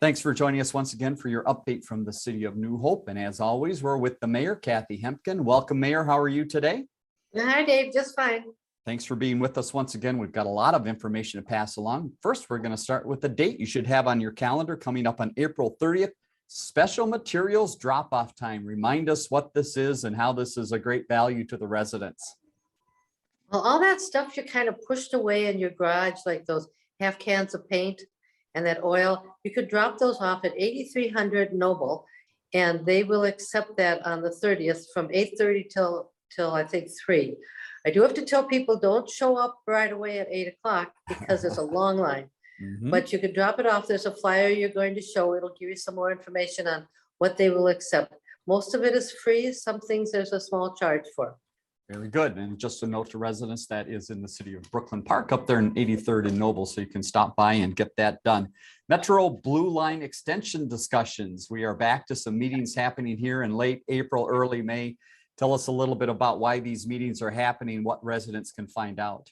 Thanks for joining us once again for your update from the city of New Hope. And as always, we're with the mayor, Kathi Hemken. Welcome, Mayor. How are you today? Hi, Dave. Just fine. Thanks for being with us once again. We've got a lot of information to pass along. First, we're going to start with the date you should have on your calendar coming up on April 30th. Special materials drop-off time. Remind us what this is and how this is a great value to the residents. Well, all that stuff you kind of pushed away in your garage, like those half cans of paint and that oil, you could drop those off at 8300 Noble, and they will accept that on the 30th from 8:30 till I think 3. I do have to tell people, don't show up right away at 8 o'clock because there's a long line. But you could drop it off. There's a flyer you're going to show. It'll give you some more information on what they will accept. Most of it is free. Some things there's a small charge for. Very good. And just a note to residents, that is in the city of Brooklyn Park up there in 83rd and Noble, so you can stop by and get that done. Metro Blue Line extension discussions. We are back to some meetings happening here in late April, early May. Tell us a little bit about why these meetings are happening, what residents can find out.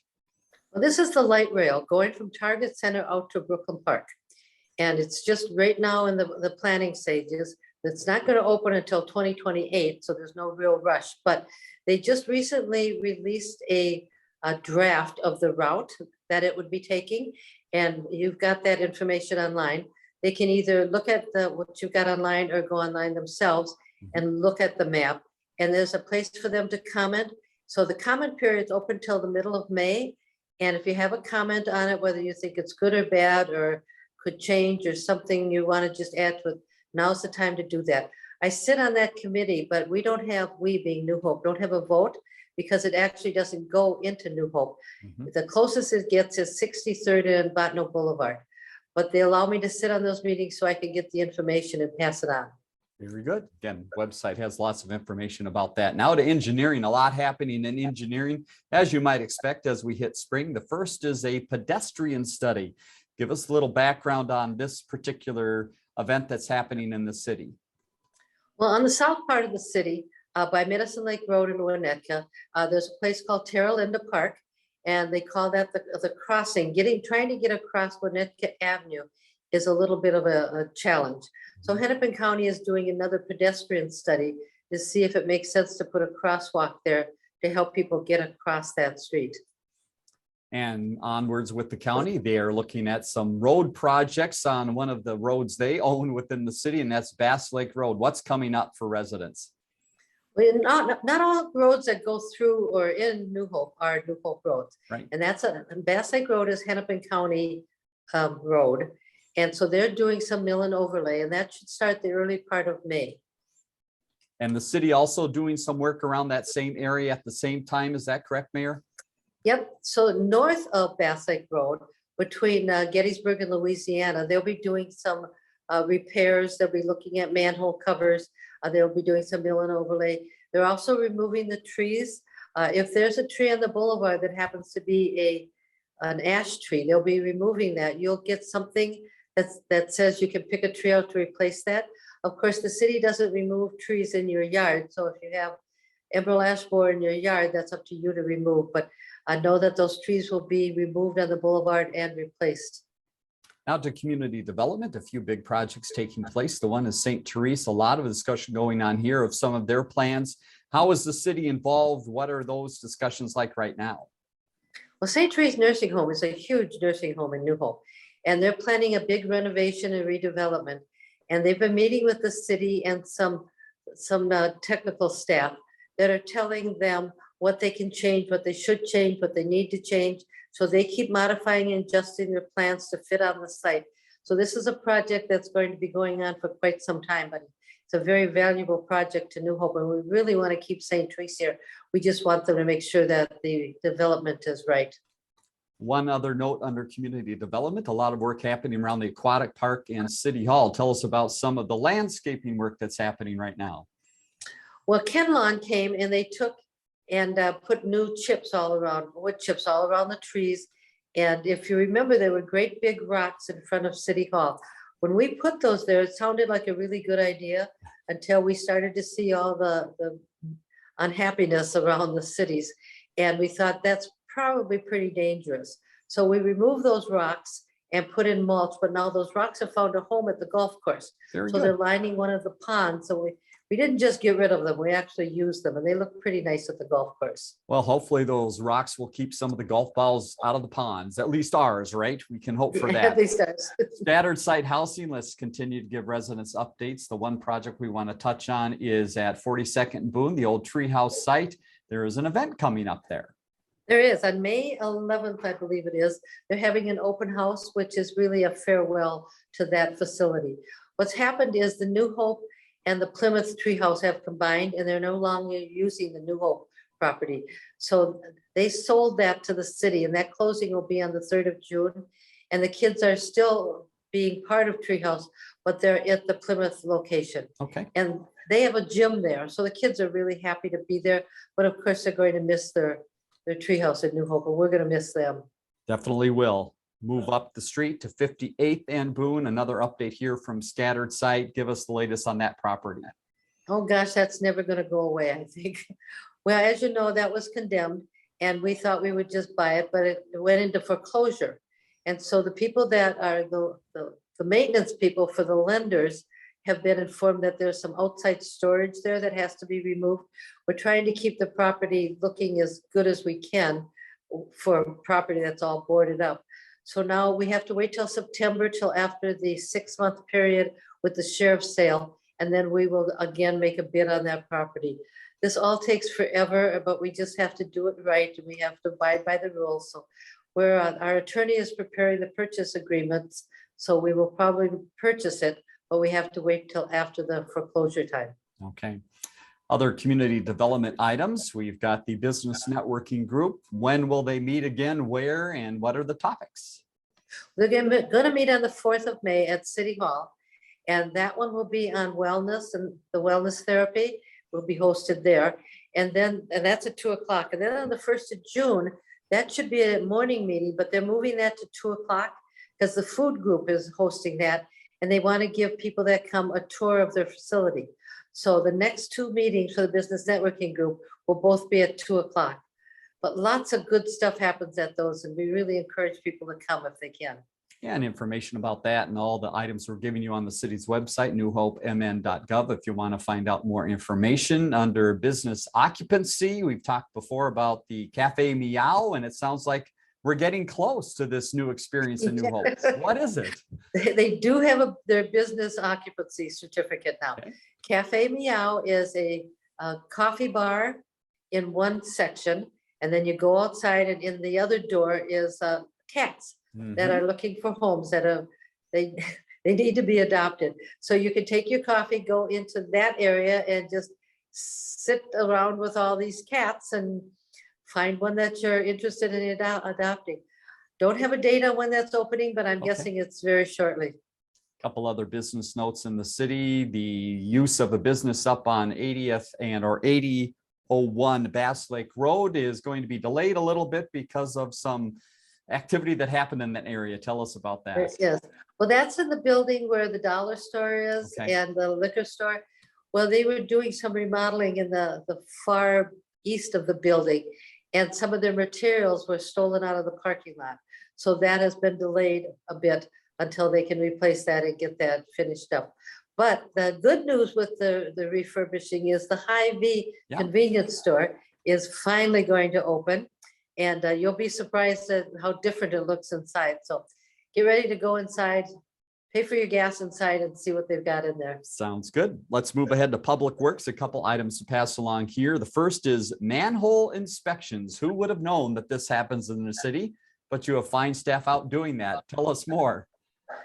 Well, this is the light rail going from Target Center out to Brooklyn Park. And it's just right now in the planning stages. It's not going to open until 2028, so there's no real rush. But they just recently released a draft of the route that it would be taking. And you've got that information online. They can either look at what you've got online or go online themselves and look at the map. And there's a place for them to comment. So the comment period is open till the middle of May. And if you have a comment on it, whether you think it's good or bad or could change or something you want to just add to it, now's the time to do that. I sit on that committee, but we being New Hope, don't have a vote because it actually doesn't go into New Hope. The closest it gets is 63rd and Botno Boulevard. But they allow me to sit on those meetings so I can get the information and pass it on. Very good. Again, website has lots of information about that. Now to engineering, a lot happening in engineering, as you might expect as we hit spring. The first is a pedestrian study. Give us a little background on this particular event that's happening in the city. Well, on the south part of the city, by Medicine Lake Road in Winnetka, there's a place called Terra Linda Park, and they call that the crossing. Trying to get across Winnetka Avenue is a little bit of a challenge. So Hennepin County is doing another pedestrian study to see if it makes sense to put a crosswalk there to help people get across that street. And onwards with the county, they are looking at some road projects on one of the roads they own within the city, and that's Bass Lake Road. What's coming up for residents? Well, not all roads that go through or in New Hope are New Hope roads. Right. And Bass Lake Road is Hennepin County road. And so they're doing some mill and overlay, and that should start the early part of May. And the city also doing some work around that same area at the same time. Is that correct, Mayor? Yep. So north of Bass Lake Road, between Gettysburg and Louisiana, they'll be doing some repairs. They'll be looking at manhole covers. They'll be doing some mill and overlay. They're also removing the trees. If there's a tree on the boulevard that happens to be an ash tree, they'll be removing that. You'll get something that says you can pick a tree out to replace that. Of course, the city doesn't remove trees in your yard. So if you have emerald ash borer in your yard, that's up to you to remove. But I know that those trees will be removed on the boulevard and replaced. Now to community development, a few big projects taking place. The one is St. Therese. A lot of discussion going on here of some of their plans. How is the city involved? What are those discussions like right now? Well, St. Therese Nursing Home is a huge nursing home in New Hope, and they're planning a big renovation and redevelopment. And they've been meeting with the city and some technical staff that are telling them what they can change, what they should change, what they need to change. So they keep modifying and adjusting their plans to fit on the site. So this is a project that's going to be going on for quite some time, but it's a very valuable project to New Hope, and we really want to keep St. Therese here. We just want them to make sure that the development is right. One other note under community development, a lot of work happening around the aquatic park and City Hall. Tell us about some of the landscaping work that's happening right now. Well, Ken Lawn came and they took and put new chips all around, wood chips all around the trees. And if you remember, there were great big rocks in front of City Hall. When we put those there, it sounded like a really good idea until we started to see all the unhappiness around the cities. And we thought that's probably pretty dangerous. So we removed those rocks and put in mulch, but now those rocks have found a home at the golf course. Very So they're good. lining one of the ponds. So we didn't just get rid of them. We actually used them and they look pretty nice at the golf course. Well, hopefully those rocks will keep some of the golf balls out of the ponds, at least ours, right? We can hope for At that. least ours. Scattered site housing, let's continue to give residents updates. The one project we want to touch on is at 42nd and Boone, the old Treehouse site. There is an event coming up there. There is, on May 11th, I believe it is, they're having an open house, which is really a farewell to that facility. What's happened is the New Hope and the Plymouth Treehouse have combined and they're no longer using the New Hope property. So they sold that to the city and that closing will be on the 3rd of June. And the kids are still being part of Treehouse, but they're at the Plymouth location. Okay. And they have a gym there. So the kids are really happy to be there. But of course, they're going to miss their Treehouse at New Hope, and we're going to miss them. Definitely will. Move up the street to 58th and Boone. Another update here from Scattered Site. Give us the latest on that property. Oh, gosh, that's never going to go away, I think. Well, as you know, that was condemned and we thought we would just buy it, but it went into foreclosure. And so the people that are the maintenance people for the lenders have been informed that there's some outside storage there that has to be removed. We're trying to keep the property looking as good as we can for property that's all boarded up. So now we have to wait till September, till after the 6-month period with the sheriff's sale. And then we will again make a bid on that property. This all takes forever, but we just have to do it right. And we have to abide by the rules. So our attorney is preparing the purchase agreements. So we will probably purchase it, but we have to wait till after the foreclosure time. Okay. Other community development items. We've got the business networking group. When will they meet again? Where and what are the topics? They're going to meet on the 4th of May at City Hall. And that one will be on wellness and the wellness therapy will be hosted there. And that's at 2 o'clock. And then on the 1st of June, that should be a morning meeting, but they're moving that to 2 o'clock because the food group is hosting that. And they want to give people that come a tour of their facility. So the next 2 meetings for the business networking group will both be at 2 o'clock. But lots of good stuff happens at those, and we really encourage people to come if they can. Yeah, and information about that and all the items we're giving you on the city's website, newhopemn.gov. If you want to find out more information under business occupancy, we've talked before about the Cafe Meow, and it sounds like we're getting close to this new experience in New Hope. What is it? They do have their business occupancy certificate now. Okay. Cafe Meow is a coffee bar in one section, and then you go outside, and in the other door is cats that are looking for homes that they need to be adopted. So you can take your coffee, go into that area, and just sit around with all these cats and find one that you're interested in adopting. Don't have a date on when that's opening, but I'm guessing it's very shortly. Couple other business notes in the city. The use of a business up on 80th or 8001 Bass Lake Road is going to be delayed a little bit because of some activity that happened in that area. Tell us about that. Yes, well, that's in the building where the dollar store is and the liquor store. Well, they were doing some remodeling in the far east of the building, and some of their materials were stolen out of the parking lot. So that has been delayed a bit until they can replace that and get that finished up. But the good news with the refurbishing is the Hy-Vee convenience store is finally going to open. And you'll be surprised at how different it looks inside. So get ready to go inside, pay for your gas inside, and see what they've got in there. Sounds good. Let's move ahead to Public Works. A couple items to pass along here. The first is manhole inspections. Who would have known that this happens in the city? But you have fine staff out doing that. Tell us more.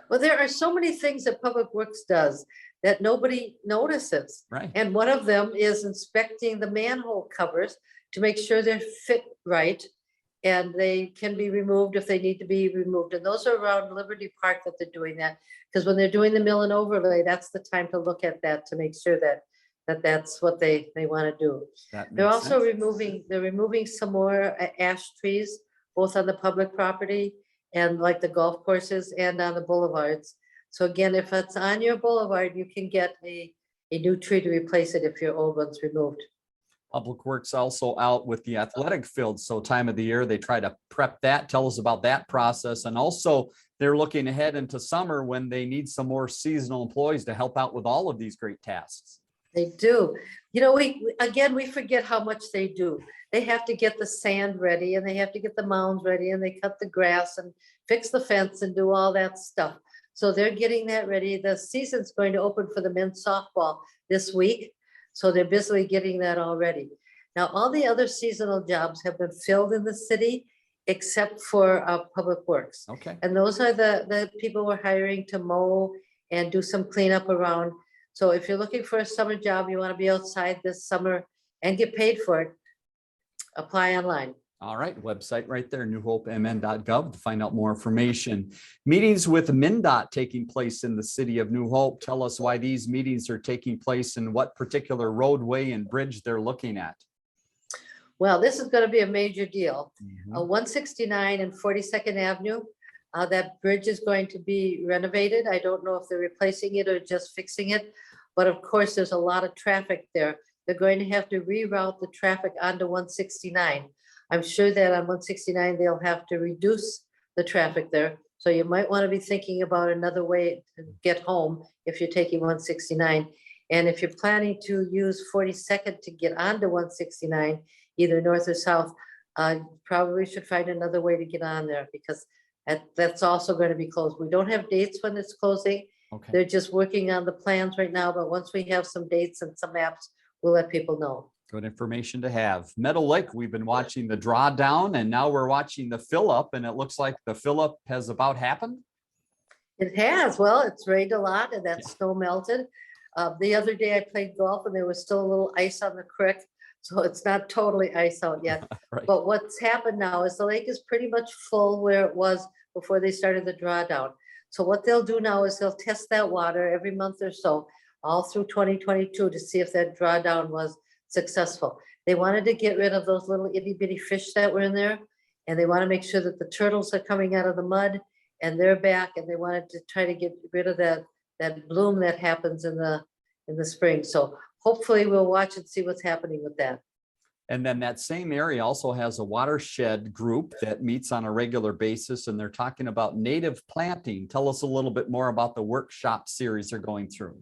Well, there are so many things that Public Works does that nobody notices. Right. And one of them is inspecting the manhole covers to make sure they're fit right. And they can be removed if they need to be removed. And those are around Liberty Park that they're doing that. Because when they're doing the mill and overlay, that's the time to look at that to make sure that that's what they want to do. They're also removing some more ash trees, both on the public property and like the golf courses and on the boulevards. So again, if it's on your boulevard, you can get a new tree to replace it if your old one's removed. Public Works also out with the athletic field. So time of the year, they try to prep that. Tell us about that process. And also they're looking ahead into summer when they need some more seasonal employees to help out with all of these great tasks. They do. You know, we forget how much they do. They have to get the sand ready and they have to get the mounds ready and they cut the grass and fix the fence and do all that stuff. So they're getting that ready. The season's going to open for the men's softball this week. So they're busily getting that already. Now, all the other seasonal jobs have been filled in the city except for Public Works. Okay. And those are the people we're hiring to mow and do some cleanup around. So if you're looking for a summer job, you want to be outside this summer and get paid for it, apply online. All right, website right there, newhopemn.gov to find out more information. Meetings with MNDOT taking place in the city of New Hope. Tell us why these meetings are taking place and what particular roadway and bridge they're looking at. Well, this is going to be a major deal. Mhm. 169 and 42nd Avenue, that bridge is going to be renovated. I don't know if they're replacing it or just fixing it, but of course, there's a lot of traffic there. They're going to have to reroute the traffic onto 169. I'm sure that on 169, they'll have to reduce the traffic there. So you might want to be thinking about another way to get home if you're taking 169. And if you're planning to use 42nd to get onto 169, either north or south, probably should find another way to get on there because that's also going to be closed. We don't have dates when it's closing. Okay. They're just working on the plans right now, but once we have some dates and some maps, we'll let people know. Good information to have. Meadow Lake, we've been watching the drawdown and now we're watching the fill up and it looks like the fill up has about happened. It has. Well, it's rained a lot and that snow melted. The other day I played golf and there was still a little ice on the creek. So it's not totally ice out yet. Right. But what's happened now is the lake is pretty much full where it was before they started the drawdown. So what they'll do now is they'll test that water every month or so, all through 2022 to see if that drawdown was successful. They wanted to get rid of those little itty bitty fish that were in there. And they want to make sure that the turtles are coming out of the mud and they're back. And they wanted to try to get rid of that bloom that happens in the spring. So hopefully we'll watch and see what's happening with that. And then that same area also has a watershed group that meets on a regular basis and they're talking about native planting. Tell us a little bit more about the workshop series they're going through.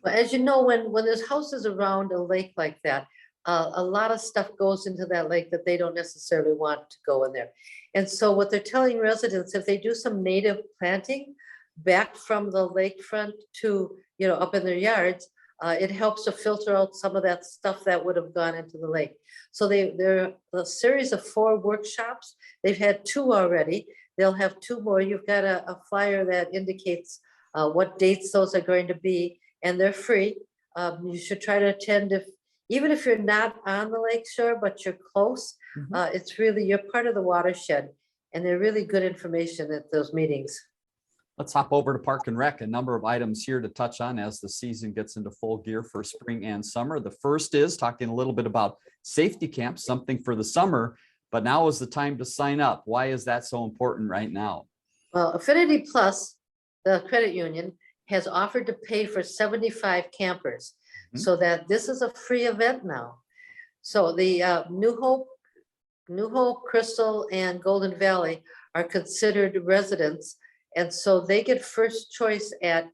Well, as you know, when there's houses around a lake like that, a lot of stuff goes into that lake that they don't necessarily want to go in there. And so what they're telling residents, if they do some native planting back from the lakefront to, up in their yards, it helps to filter out some of that stuff that would have gone into the lake. So they're a series of 4 workshops. They've had 2 already. They'll have 2 more. You've got a flyer that indicates what dates those are going to be, and they're free. You should try to attend even if you're not on the lake shore, but you're close. It's really, you're part of the watershed, and they're really good information at those meetings. Let's hop over to Park and Rec. A number of items here to touch on as the season gets into full gear for spring and summer. The first is talking a little bit about safety camps, something for the summer, but now is the time to sign up. Why is that so important right now? Well, Affinity Plus, the credit union, has offered to pay for 75 campers so that this is a free event now. So the New Hope, Crystal, and Golden Valley are considered residents. And so they get first choice at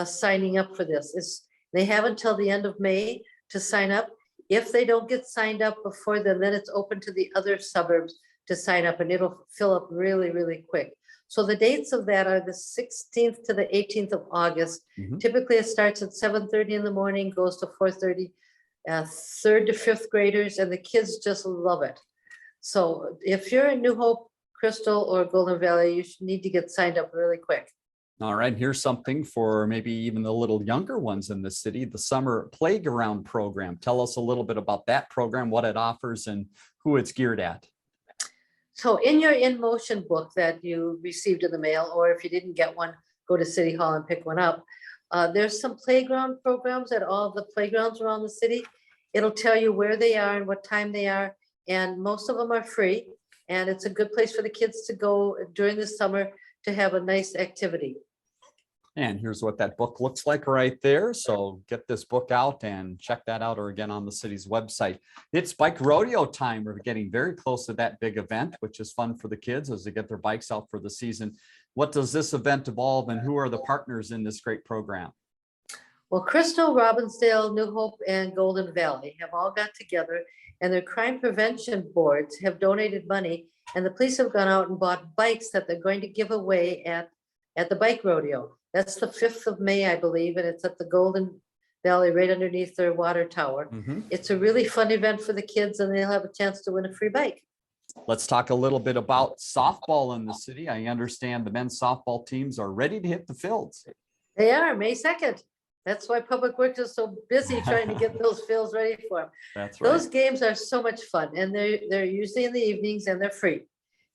signing up for this. They have until the end of May to sign up. If they don't get signed up before then it's open to the other suburbs to sign up and it'll fill up really, really quick. So the dates of that are the 16th to the 18th of August. Typically it starts at 7:30 in the morning, goes to 4:30, 3rd to 5th graders, and the kids just love it. So if you're in New Hope, Crystal, or Golden Valley, you should need to get signed up really quick. All right, here's something for maybe even the little younger ones in the city, the summer playground program. Tell us a little bit about that program, what it offers and who it's geared at. So in your In Motion book that you received in the mail, or if you didn't get one, go to City Hall and pick one up. There's some playground programs at all the playgrounds around the city. It'll tell you where they are and what time they are, and most of them are free. And it's a good place for the kids to go during the summer to have a nice activity. And here's what that book looks like right there. So get this book out and check that out, or again on the city's website. It's bike rodeo time. We're getting very close to that big event, which is fun for the kids as they get their bikes out for the season. What does this event involve, and who are the partners in this great program? Well, Crystal, Robbinsdale, New Hope, and Golden Valley have all got together, and their crime prevention boards have donated money, and the police have gone out and bought bikes that they're going to give away at the bike rodeo. That's the 5th of May, I believe, and it's at the Golden Valley, right underneath their water tower. It's a really fun event for the kids, and they'll have a chance to win a free bike. Let's talk a little bit about softball in the city. I understand the men's softball teams are ready to hit the fields. They are, May 2nd. That's why Public Works is so busy trying to get those fields ready for them. That's right. Those games are so much fun, and they're usually in the evenings, and they're free.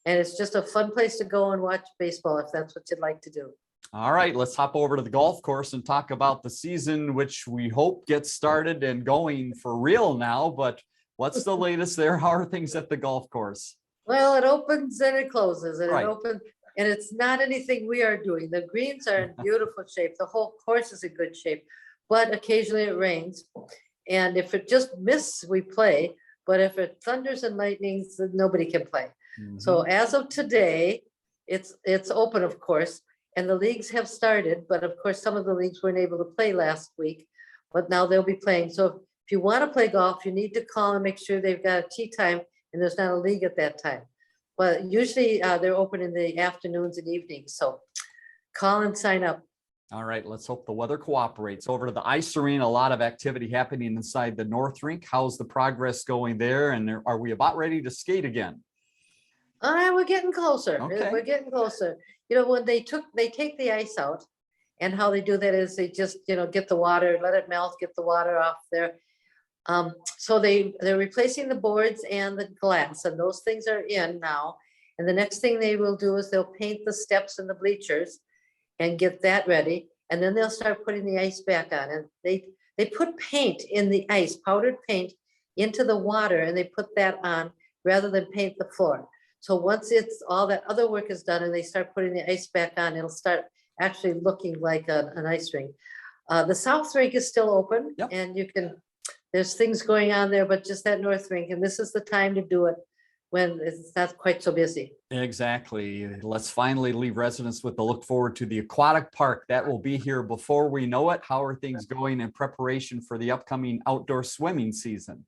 And it's just a fun place to go and watch baseball if that's what you'd like to do. All right, let's hop over to the golf course and talk about the season, which we hope gets started and going for real now. But what's the latest there? How are things at the golf course? Well, it opens and it closes, and Right. it opens, and it's not anything we are doing. The greens are in beautiful shape. The whole course is in good shape, but occasionally it rains. And if it just misses, we play. But if it thunders and lightnings, then nobody can play. So as of today, it's open, of course, and the leagues have started, but of course, some of the leagues weren't able to play last week, but now they'll be playing. So if you want to play golf, you need to call and make sure they've got a tee time and there's not a league at that time. But usually they're open in the afternoons and evenings. So call and sign up. All right, let's hope the weather cooperates. Over to the ice arena, a lot of activity happening inside the North Rink. How's the progress going there? And are we about ready to skate again? We're getting closer. Okay. We're getting closer. You know, when they take the ice out, and how they do that is they just, get the water, let it melt, get the water off there. So they're replacing the boards and the glass, and those things are in now. And the next thing they will do is they'll paint the steps and the bleachers and get that ready. And then they'll start putting the ice back on. And they put paint in the ice, powdered paint into the water, and they put that on rather than paint the floor. So once it's all that other work is done and they start putting the ice back on, it'll start actually looking like an ice rink. The South Rink is still open. Yep. And there's things going on there, but just that North Rink, and this is the time to do it when it's not quite so busy. Exactly. Let's finally leave residents with a look forward to the aquatic park. That will be here before we know it. How are things going in preparation for the upcoming outdoor swimming season?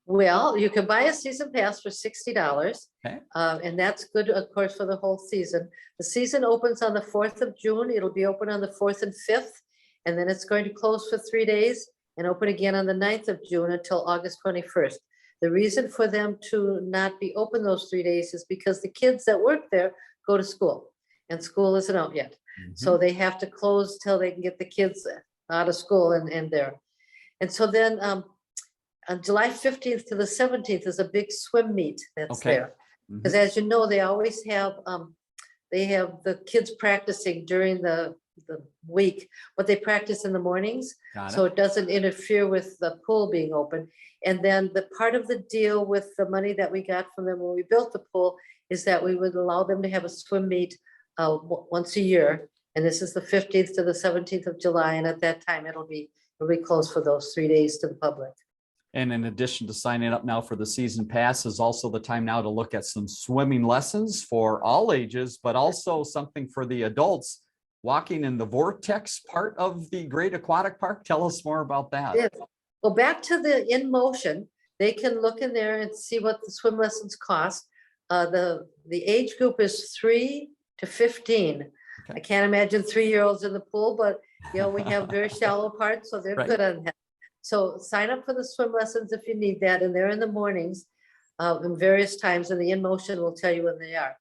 Well, you can buy a season pass for $60. Okay. And that's good, of course, for the whole season. The season opens on the 4th of June. It'll be open on the 4th and 5th. And then it's going to close for 3 days and open again on the 9th of June until August 21st. The reason for them to not be open those 3 days is because the kids that work there go to school, and school isn't out yet. So they have to close till they can get the kids out of school and there. And so then on July 15th to the 17th is a big swim meet that's there. Because as you know, they always have the kids practicing during the week, but they practice in the mornings. So it doesn't interfere with the pool being open. And then the part of the deal with the money that we got from them when we built the pool is that we would allow them to have a swim meet once a year. And this is the 15th to the 17th of July. And at that time, it'll be closed for those 3 days to the public. And in addition to signing up now for the season pass, is also the time now to look at some swimming lessons for all ages, but also something for the adults, walking in the vortex part of the great aquatic park. Tell us more about that. Yes. Well, back to the In Motion, they can look in there and see what the swim lessons cost. The age group is 3 to 15. Okay. I can't imagine 3-year-olds in the pool, but we have very shallow parts, so they're good on that. So sign up for the swim lessons if you need that, and they're in the mornings in various times, and the In Motion will tell you when they are.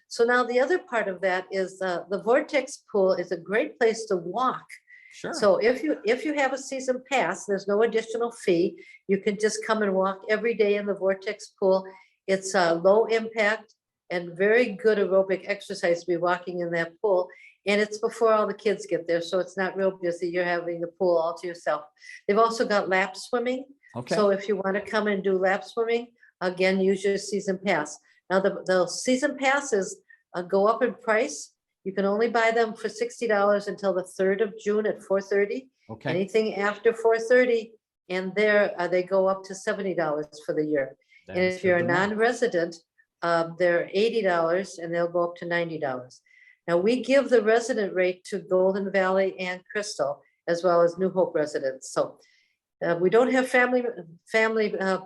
So now the other part of that is the Vortex pool is a great place to walk. Sure. So if you have a season pass, there's no additional fee. You can just come and walk every day in the Vortex pool. It's low impact and very good aerobic exercise to be walking in that pool. And it's before all the kids get there, so it's not real busy. You're having the pool all to yourself. They've also got lap swimming. Okay. So if you want to come and do lap swimming, again, use your season pass. Now the season passes go up in price. You can only buy them for $60 until the 3rd of June at 4:30. Okay, Anything after 4:30, and they go up to $70 for the year. that And is if you're a good to know. non-resident, they're $80 and they'll go up to $90. Now, we give the resident rate to Golden Valley and Crystal, as well as New Hope residents. So we don't have family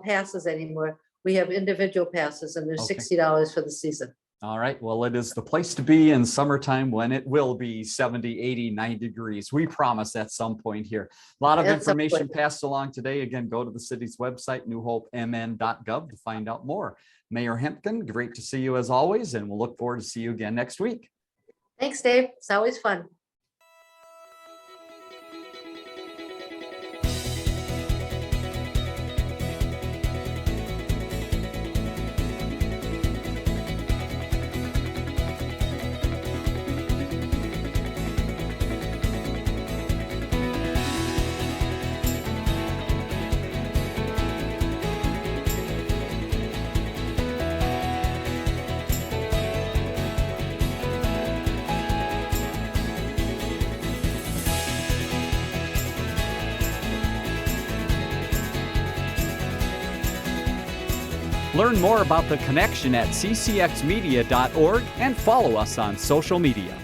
passes anymore. We have individual passes, and they're Okay. $60 for the season. All right, well, it is the place to be in summertime when it will be 70, 80, 90 degrees. We promise at some point here. A lot of At some information point. passed along today. Again, go to the city's website, newhopemn.gov, to find out more. Mayor Hemken, great to see you as always, and we'll look forward to see you again next week. Thanks, Dave. It's always fun. Learn more about the connection at ccxmedia.org and follow us on social media.